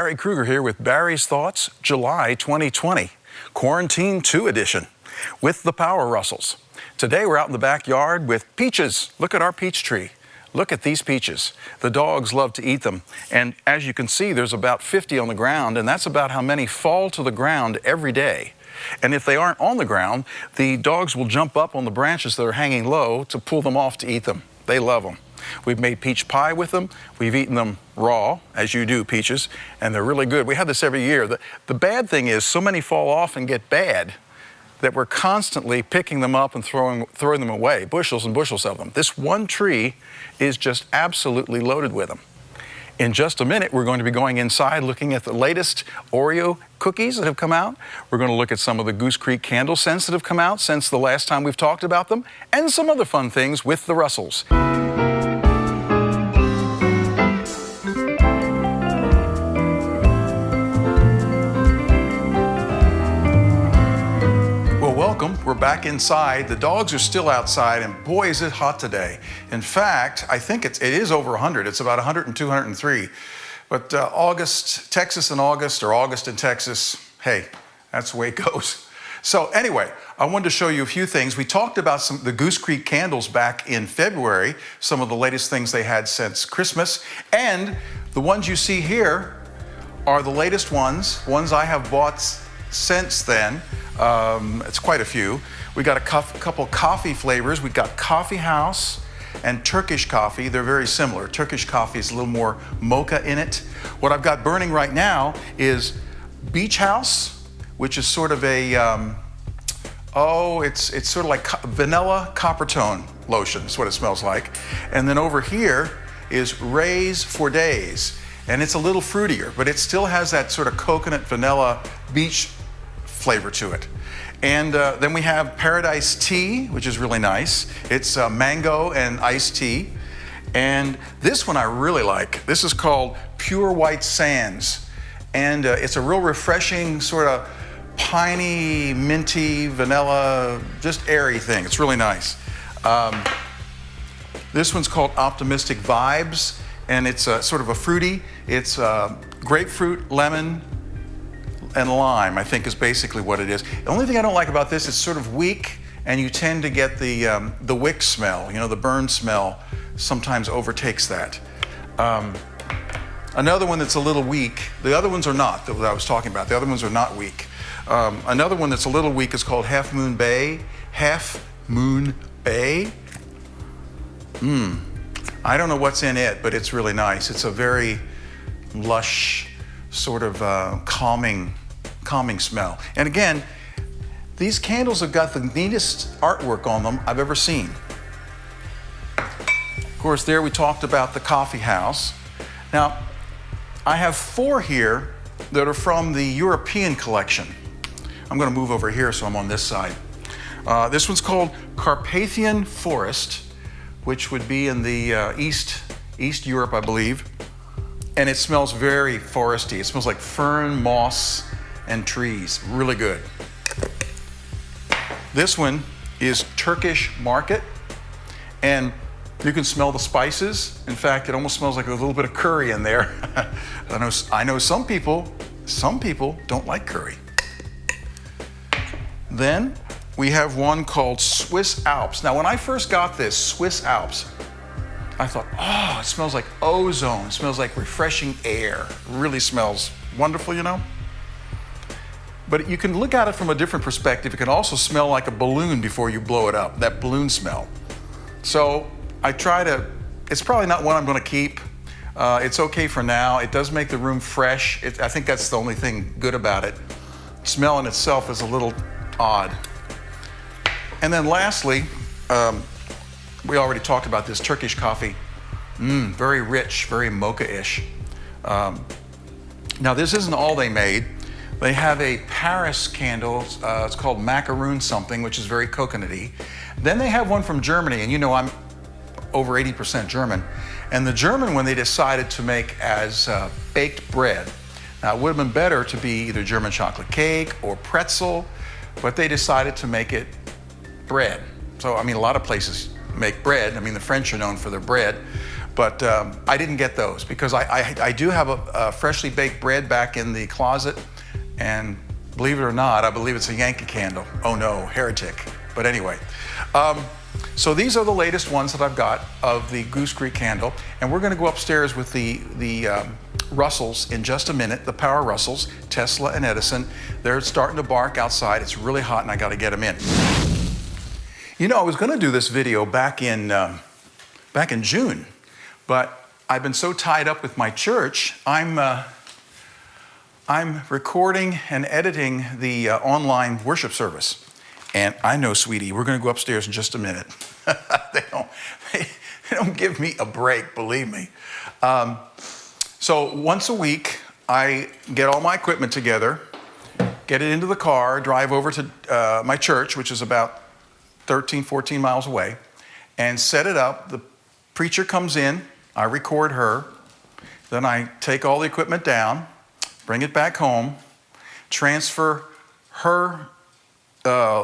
Barry Kruger here with Barry's Thoughts, July 2020, Quarantine 2 edition, with the Power Russells. Today we're out in the backyard with peaches. Look at our peach tree. Look at these peaches. The dogs love to eat them. And as you can see, there's about 50 on the ground, and that's about how many fall to the ground every day. And if they aren't on the ground, the dogs will jump up on the branches that are hanging low to pull them off to eat them. They love them. We've made peach pie with them. We've eaten them raw, as you do, peaches, and they're really good. We have this every year. The bad thing is so many fall off and get bad that we're constantly picking them up and throwing them away, bushels and bushels of them. This one tree is just absolutely loaded with them. In just a minute, we're going to be going inside looking at the latest Oreo cookies that have come out. We're going to look at some of the Goose Creek candle scents that have come out since the last time we've talked about them, and some other fun things with the Russells. Welcome. We're back inside. The dogs are still outside, and boy, is it hot today. In fact, I think it is over 100. It's about 102, 103. But August, Texas in August, or August in Texas, hey, that's the way it goes. So anyway, I wanted to show you a few things. We talked about the Goose Creek candles back in February, some of the latest things they had since Christmas. And the ones you see here are the latest ones I have bought since then. It's quite a few. We got a couple coffee flavors. We got Coffee House and Turkish coffee. They're very similar. Turkish coffee is a little more mocha in it. What I've got burning right now is Beach House, which is sort of a, it's sort of like vanilla copper tone lotion. That's what it smells like. And then over here is Rays for Days. And it's a little fruitier, but it still has that sort of coconut vanilla beach flavor to it. And then we have Paradise Tea, which is really nice. It's mango and iced tea. And this one I really like. This is called Pure White Sands. And it's a real refreshing sort of piney, minty, vanilla, just airy thing. It's really nice. This one's called Optimistic Vibes, and it's sort of a fruity. It's grapefruit, lemon, and lime, I think, is basically what it is. The only thing I don't like about this, it's sort of weak, and you tend to get the wick smell. You know, the burn smell sometimes overtakes that. Another one that's a little weak, the other ones are not, that I was talking about. The other ones are not weak. Another one that's a little weak is called Half Moon Bay. Half Moon Bay. I don't know what's in it, but it's really nice. It's a very lush, sort of calming smell. And again, these candles have got the neatest artwork on them I've ever seen. Of course, there we talked about the Coffee House. Now, I have 4 here that are from the European collection. I'm going to move over here so I'm on this side. This one's called Carpathian Forest, which would be in the East Europe, I believe. And it smells very foresty. It smells like fern, moss, and trees. Really good. This one is Turkish Market, and you can smell the spices. In fact, it almost smells like a little bit of curry in there. I know some people don't like curry. Then we have one called Swiss Alps. Now, when I first got this, Swiss Alps, I thought, oh, it smells like ozone. It smells like refreshing air. It really smells wonderful, you know? But you can look at it from a different perspective. It can also smell like a balloon before you blow it up, that balloon smell. So it's probably not one I'm gonna keep. It's okay for now. It does make the room fresh. I think that's the only thing good about it. Smell in itself is a little odd. And then lastly, we already talked about this Turkish coffee. Very rich, very mocha-ish. Now, this isn't all they made. They have a Paris candle. It's called Macaroon something, which is very coconutty. Then they have one from Germany, and you know I'm over 80% German. And the German one they decided to make as baked bread. Now, it would have been better to be either German chocolate cake or pretzel, but they decided to make it bread. So, I mean, a lot of places make bread. I mean, the French are known for their bread. But I didn't get those because I do have a freshly baked bread back in the closet, and believe it or not, I believe it's a Yankee candle. Oh no, heretic. But anyway, so these are the latest ones that I've got of the Goose Creek candle, and we're going to go upstairs with the Russells in just a minute, the Power Russells, Tesla and Edison. They're starting to bark outside. It's really hot and I got to get them in. You know, I was going to do this video back in June, but I've been so tied up with my church, I'm recording and editing the online worship service. And I know, sweetie, we're going to go upstairs in just a minute. They don't give me a break, believe me. So once a week, I get all my equipment together, get it into the car, drive over to my church, which is about 13, 14 miles away, and set it up. The preacher comes in, I record her, then I take all the equipment down, bring it back home, transfer her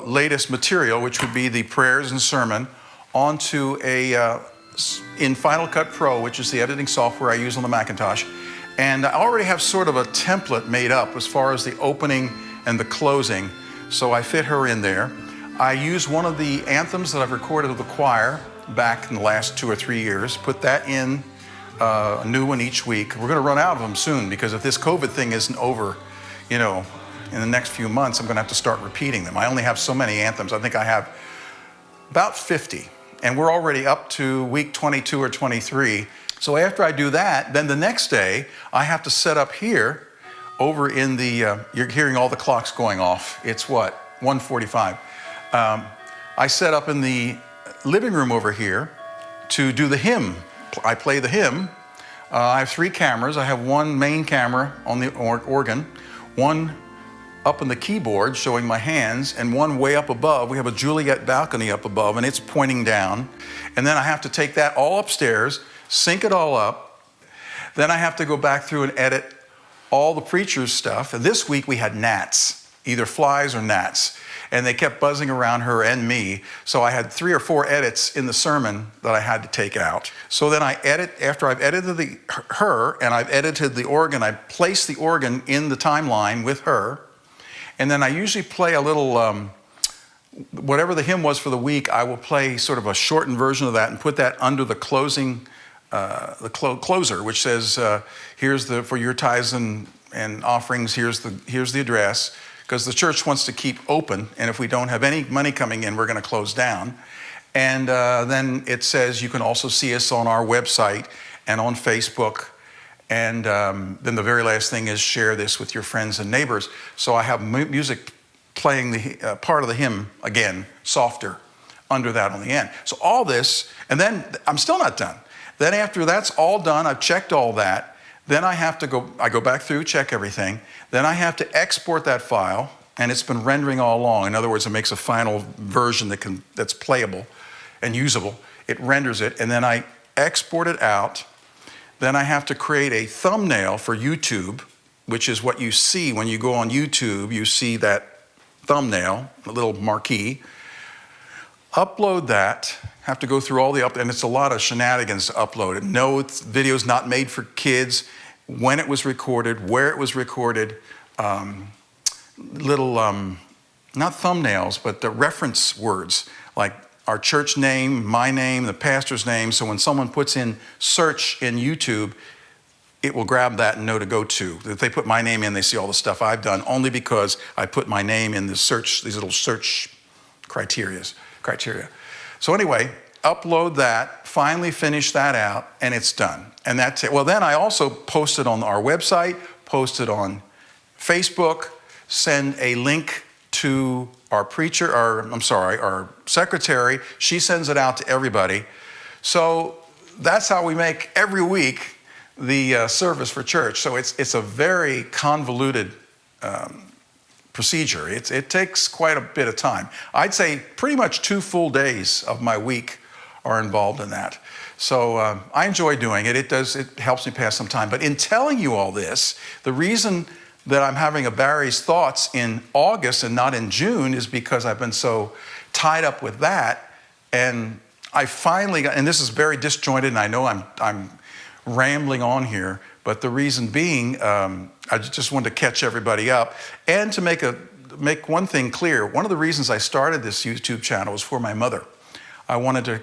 latest material, which would be the prayers and sermon, onto in Final Cut Pro, which is the editing software I use on the Macintosh. And I already have sort of a template made up as far as the opening and the closing, so I fit her in there. I use one of the anthems that I've recorded of the choir back in the last 2 or 3 years, put that in, a new one each week. We're going to run out of them soon because if this COVID thing isn't over, you know, in the next few months, I'm going to have to start repeating them. I only have so many anthems. I think I have about 50, and we're already up to week 22 or 23. So after I do that, then the next day, I have to set up here over in the, you're hearing all the clocks going off. It's what, 1:45. I set up in the living room over here to do the hymn. I play the hymn. I have 3 cameras. I have one main camera on the organ, one up on the keyboard showing my hands, and one way up above. We have a Juliet balcony up above, and it's pointing down. And then I have to take that all upstairs, sync it all up. Then I have to go back through and edit all the preacher's stuff. And this week we had gnats, either flies or gnats, and they kept buzzing around her and me. So I had 3 or 4 edits in the sermon that I had to take out. So then I edit, after I've edited her and I've edited the organ, I place the organ in the timeline with her. And then I usually play a little, whatever the hymn was for the week, I will play sort of a shortened version of that and put that under the closing, closer, which says, here's the, for your tithes and offerings, here's the address, because the church wants to keep open, and if we don't have any money coming in, we're going to close down. And then it says you can also see us on our website and on Facebook. And then the very last thing is share this with your friends and neighbors. So I have music playing the part of the hymn again, softer, under that on the end. So all this, and then I'm still not done. Then after that's all done, I've checked all that. Then I have to go, I go back through, check everything. Then I have to export that file, and it's been rendering all along. In other words, it makes a final version that's playable and usable. It renders it, and then I export it out. Then I have to create a thumbnail for YouTube, which is what you see when you go on YouTube. You see that thumbnail, a little marquee. Upload that, have to go through all the and it's a lot of shenanigans to upload it. No, video's not made for kids, when it was recorded, where it was recorded, little, not thumbnails, but the reference words, like our church name, my name, the pastor's name, so when someone puts in search in YouTube, it will grab that and know to go to. If they put my name in, they see all the stuff I've done, only because I put my name in the search, these little search criteria. So anyway, upload that, finally finish that out, and it's done. And that's it. Well, then I also post it on our website, post it on Facebook, send a link to our preacher, our secretary. She sends it out to everybody. So that's how we make every week the service for church. So it's a very convoluted procedure. It takes quite a bit of time. I'd say pretty much 2 full days of my week are involved in that. So I enjoy doing it. It helps me pass some time. But in telling you all this, the reason that I'm having a Barry's Thoughts in August and not in June is because I've been so tied up with that, and I finally got, and this is very disjointed, and I know I'm rambling on here, but the reason being, I just wanted to catch everybody up and to make one thing clear. One of the reasons I started this YouTube channel was for my mother. I wanted to,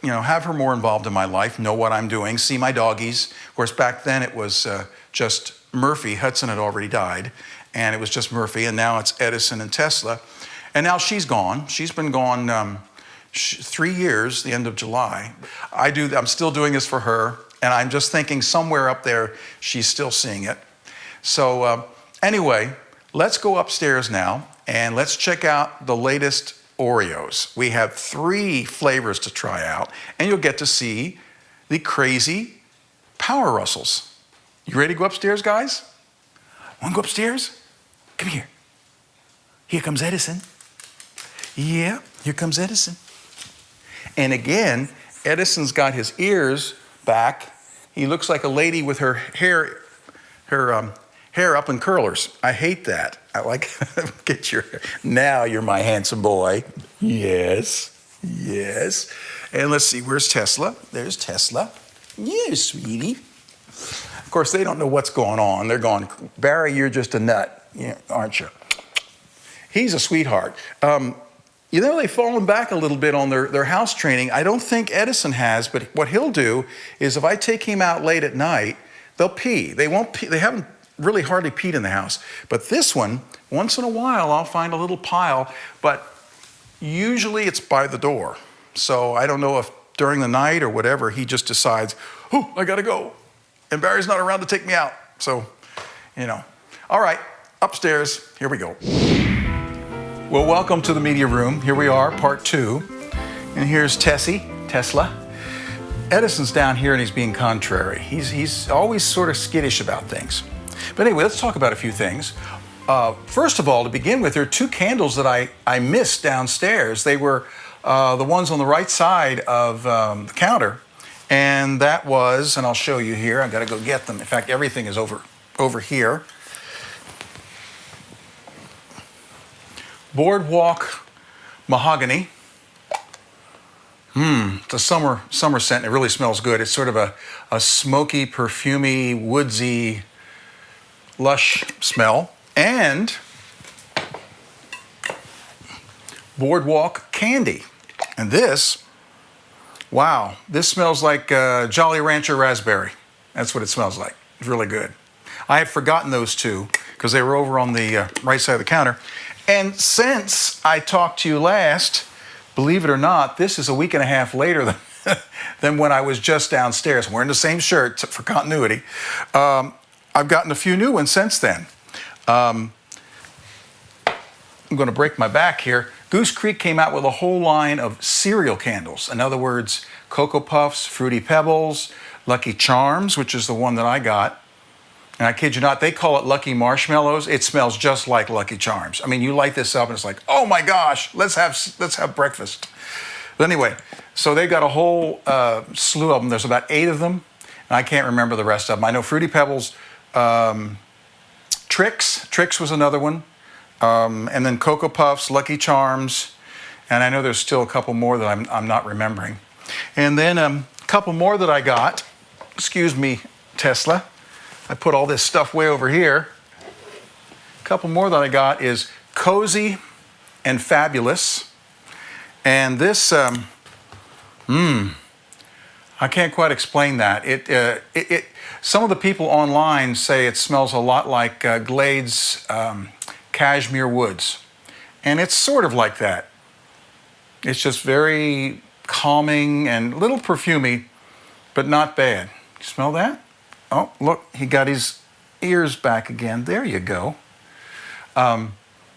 have her more involved in my life, know what I'm doing, see my doggies. Of course, back then it was just Murphy. Hudson had already died, and it was just Murphy, and now it's Edison and Tesla. And now she's gone. She's been gone 3 years, the end of July. I'm still doing this for her, and I'm just thinking somewhere up there she's still seeing it. So anyway, let's go upstairs now, and let's check out the latest Oreos. We have 3 flavors to try out, and you'll get to see the crazy Power Russells. You ready to go upstairs, guys? Want to go upstairs? Come here. Here comes Edison. Yeah, here comes Edison. And again, Edison's got his ears back. He looks like a lady with her hair up in curlers. I hate that. I like, get your, now you're my handsome boy. Yes, yes. And let's see, where's Tesla? There's Tesla. Yeah, sweetie. Of course, they don't know what's going on. They're going, Barry, you're just a nut, aren't you? He's a sweetheart. They've fallen back a little bit on their house training. I don't think Edison has, but what he'll do is if I take him out late at night, they'll pee. They won't pee. They haven't really hardly peed in the house. But this one, once in a while, I'll find a little pile, but usually it's by the door. So I don't know if during the night or whatever, he just decides, oh, I gotta go. And Barry's not around to take me out. So, All right, upstairs, here we go. Well, welcome to the media room. Here we are, part 2. And here's Tesla. Edison's down here and he's being contrary. He's always sort of skittish about things. But anyway, let's talk about a few things. First of all, to begin with, there are 2 candles that I missed downstairs. They were the ones on the right side of the counter. And that was, and I'll show you here, I've got to go get them. In fact, everything is over here. Boardwalk Mahogany. It's a summer scent, and it really smells good. It's sort of a smoky, perfumey, woodsy, lush smell. And Boardwalk Candy. And this, wow, this smells like Jolly Rancher Raspberry. That's what it smells like. It's really good. I had forgotten those 2 because they were over on the right side of the counter. And since I talked to you last, believe it or not, this is a week and a half later than when I was just downstairs. I'm wearing the same shirt for continuity. I've gotten a few new ones since then. I'm going to break my back here. Goose Creek came out with a whole line of cereal candles. In other words, Cocoa Puffs, Fruity Pebbles, Lucky Charms, which is the one that I got. And I kid you not, they call it Lucky Marshmallows. It smells just like Lucky Charms. I mean, you light this up and it's like, oh my gosh, let's have breakfast. But anyway, so they got a whole slew of them. There's about 8 of them, and I can't remember the rest of them. I know Fruity Pebbles, Trix was another one, and then Cocoa Puffs, Lucky Charms, and I know there's still a couple more that I'm not remembering. And then a couple more that I got, excuse me, Tesla. I put all this stuff way over here. A couple more that I got is Cozy and Fabulous. And this, I can't quite explain that. Some of the people online say it smells a lot like Glade's Cashmere Woods. And it's sort of like that. It's just very calming and a little perfumey, but not bad. You smell that? Oh, look, he got his ears back again. There you go.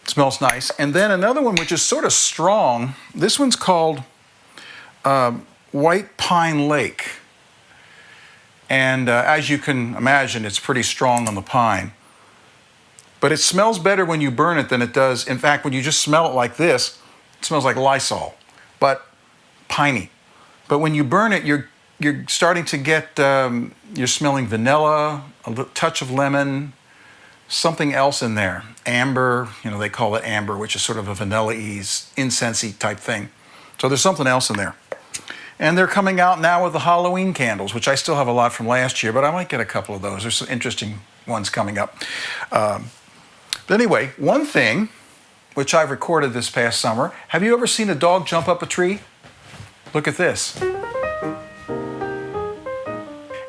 Smells nice. And then another one which is sort of strong. This one's called White Pine Lake. And as you can imagine, it's pretty strong on the pine. But it smells better when you burn it than it does. In fact, when you just smell it like this, it smells like Lysol, but piney. But when you burn it, you're starting to get, you're smelling vanilla, a touch of lemon, something else in there. Amber, they call it amber, which is sort of a vanilla-y, incense-y type thing. So there's something else in there. And they're coming out now with the Halloween candles, which I still have a lot from last year, but I might get a couple of those. There's some interesting ones coming up. But anyway, one thing which I've recorded this past summer, have you ever seen a dog jump up a tree? Look at this.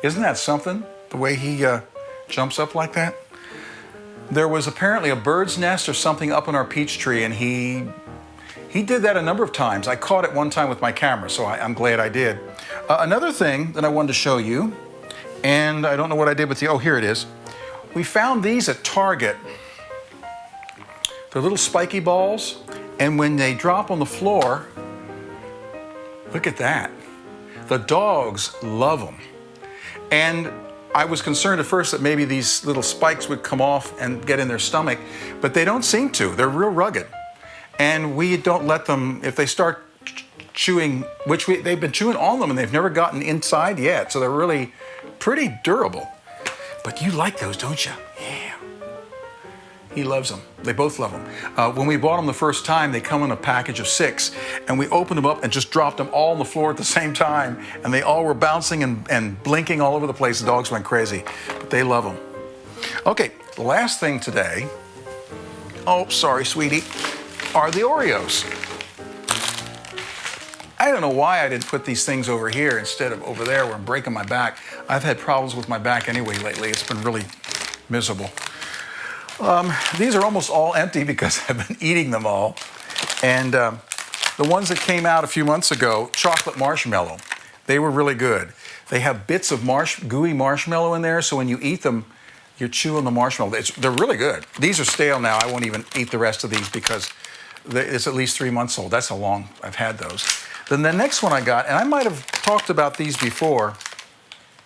Isn't that something, the way he jumps up like that? There was apparently a bird's nest or something up in our peach tree, and he did that a number of times. I caught it one time with my camera, so I'm glad I did. Another thing that I wanted to show you, and I don't know what I did with the, oh, here it is. We found these at Target. They're little spiky balls, and when they drop on the floor, look at that. The dogs love them. And I was concerned at first that maybe these little spikes would come off and get in their stomach, but they don't seem to. They're real rugged. And we don't let them, if they start chewing, which they've been chewing on them and they've never gotten inside yet, so they're really pretty durable. But you like those, don't you? Yeah. He loves them. They both love them. When we bought them the first time, they come in a package of 6, and we opened them up and just dropped them all on the floor at the same time, and they all were bouncing and blinking all over the place. The dogs went crazy, but they love them. Okay, the last thing today, oh, sorry, sweetie, are the Oreos. I don't know why I didn't put these things over here instead of over there where I'm breaking my back. I've had problems with my back anyway lately. It's been really miserable. These are almost all empty because I've been eating them all. And the ones that came out a few months ago, chocolate marshmallow, they were really good. They have bits of gooey marshmallow in there, so when you eat them, you're chewing the marshmallow. They're really good. These are stale now. I won't even eat the rest of these because it's at least 3 months old. That's how long I've had those. Then the next one I got, and I might have talked about these before,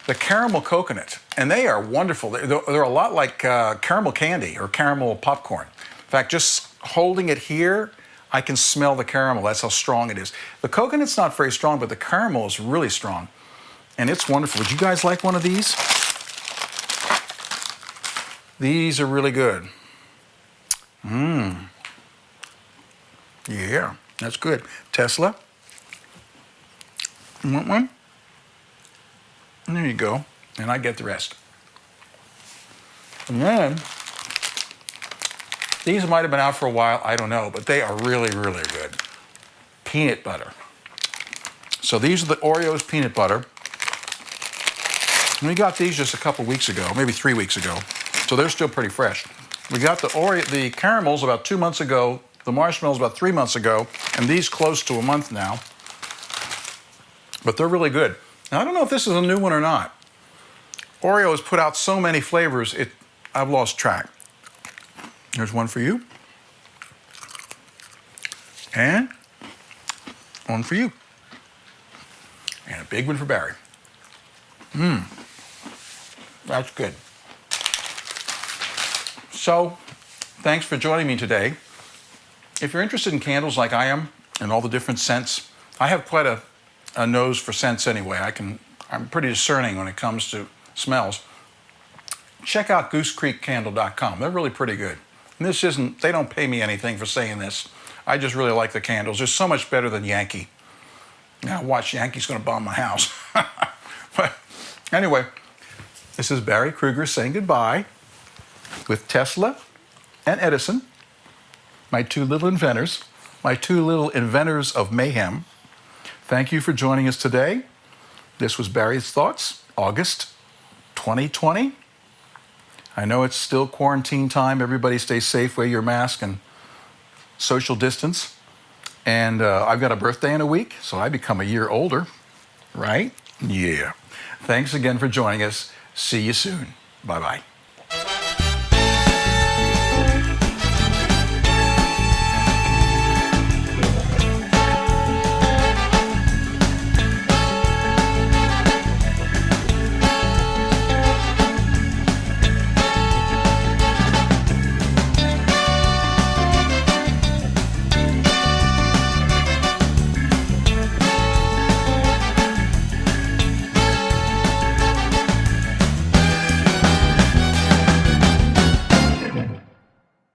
the caramel coconut. And they are wonderful. They're a lot like caramel candy or caramel popcorn. In fact, just holding it here, I can smell the caramel. That's how strong it is. The coconut's not very strong, but the caramel is really strong. And it's wonderful. Would you guys like one of these? These are really good. Yeah, that's good. Tesla? You want one? And there you go. And I get the rest. And then, these might have been out for a while, I don't know, but they are really, really good. Peanut butter. So these are the Oreos peanut butter. And we got these just a couple weeks ago, maybe 3 weeks ago. So they're still pretty fresh. We got the caramels about 2 months ago, the marshmallows about 3 months ago, and these close to a month now. But they're really good. Now, I don't know if this is a new one or not. Oreo has put out so many flavors, I've lost track. There's one for you. And one for you. And a big one for Barry. That's good. So, thanks for joining me today. If you're interested in candles like I am, and all the different scents, I have quite a nose for scents anyway. I'm pretty discerning when it comes to smells. Check out GooseCreekCandle.com. They're really pretty good. And they don't pay me anything for saying this. I just really like the candles. They're so much better than Yankee. Now watch, Yankee's gonna bomb my house. But anyway, this is Barry Krueger saying goodbye with Tesla and Edison, my two little inventors of mayhem. Thank you for joining us today. This was Barry's Thoughts, August 2020. I know it's still quarantine time. Everybody stay safe, wear your mask and social distance. And I've got a birthday in a week, so I become a year older, right? Yeah. Thanks again for joining us. See you soon. Bye-bye.